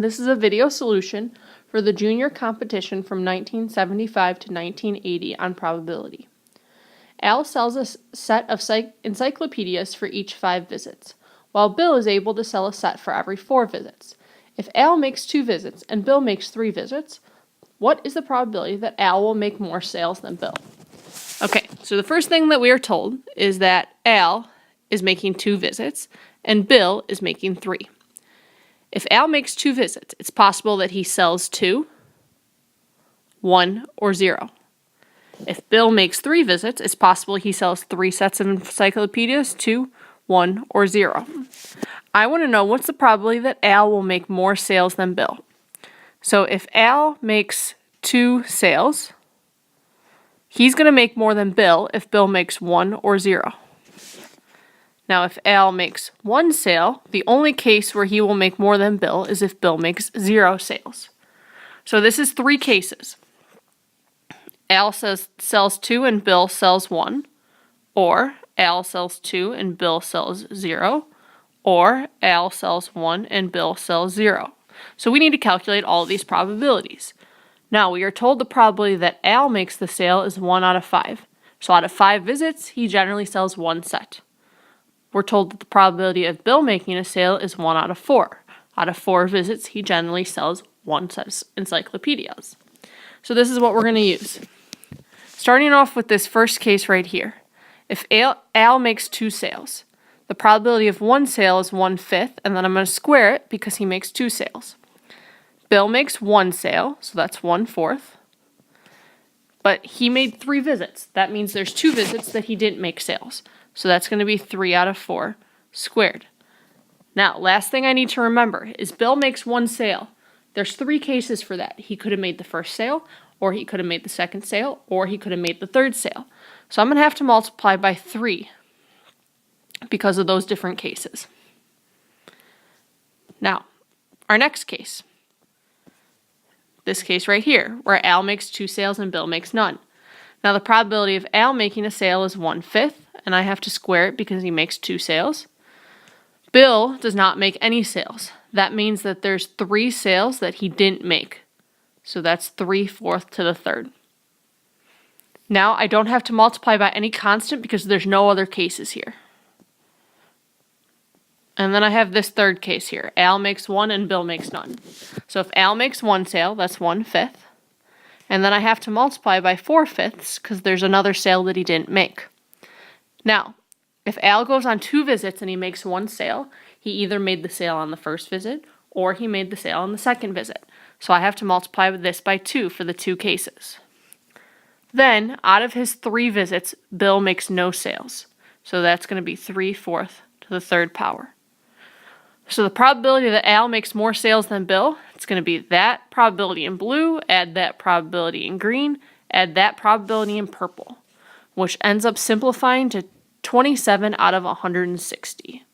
This is a video solution for the junior competition from 1975 to 1980 on probability. Al sells a set of encyclopedias for each 5 visits, while Bill is able to sell a set for every 4 visits. If Al makes 2 visits and Bill makes 3 visits, what is the probability that Al will make more sales than Bill? Okay, so the first thing that we are told is that Al is making 2 visits and Bill is making 3. If Al makes 2 visits, it's possible that he sells 2, 1, or 0. If Bill makes 3 visits, it's possible he sells 3 sets of encyclopedias, 2, 1, or 0. I want to know what's the probability that Al will make more sales than Bill. So if Al makes 2 sales, he's going to make more than Bill if Bill makes 1 or 0. Now, if Al makes 1 sale, the only case where he will make more than Bill is if Bill makes 0 sales. So this is 3 cases. Al sells 2 and Bill sells 1, or Al sells 2 and Bill sells 0, or Al sells 1 and Bill sells 0. So we need to calculate all of these probabilities. Now, we are told the probability that Al makes the sale is 1 out of 5. So out of 5 visits, he generally sells 1 set. We're told that the probability of Bill making a sale is 1 out of 4. Out of 4 visits, he generally sells 1 set of encyclopedias. So this is what we're going to use. Starting off with this first case right here. If Al makes 2 sales, the probability of 1 sale is 1/5, and then I'm going to square it because he makes 2 sales. Bill makes 1 sale, so that's 1/4. But he made 3 visits. That means there's 2 visits that he didn't make sales. So that's going to be 3 out of 4 squared. Now, last thing I need to remember is Bill makes 1 sale. There's 3 cases for that. He could have made the first sale, or he could have made the second sale, or he could have made the third sale. So I'm going to have to multiply by 3 because of those different cases. Now, our next case. This case right here, where Al makes 2 sales and Bill makes none. Now, the probability of Al making a sale is 1/5, and I have to square it because he makes 2 sales. Bill does not make any sales. That means that there's 3 sales that he didn't make. So that's 3/4 to the 3rd. Now, I don't have to multiply by any constant because there's no other cases here. And then I have this third case here. Al makes 1 and Bill makes none. So if Al makes 1 sale, that's 1/5. And then I have to multiply by 4/5 because there's another sale that he didn't make. Now, if Al goes on 2 visits and he makes 1 sale, he either made the sale on the first visit or he made the sale on the second visit. So I have to multiply this by 2 for the 2 cases. Then, out of his 3 visits, Bill makes no sales. So that's going to be 3/4 to the 3rd power. So the probability that Al makes more sales than Bill, it's going to be that probability in blue, add that probability in green, add that probability in purple, which ends up simplifying to 27 out of 160.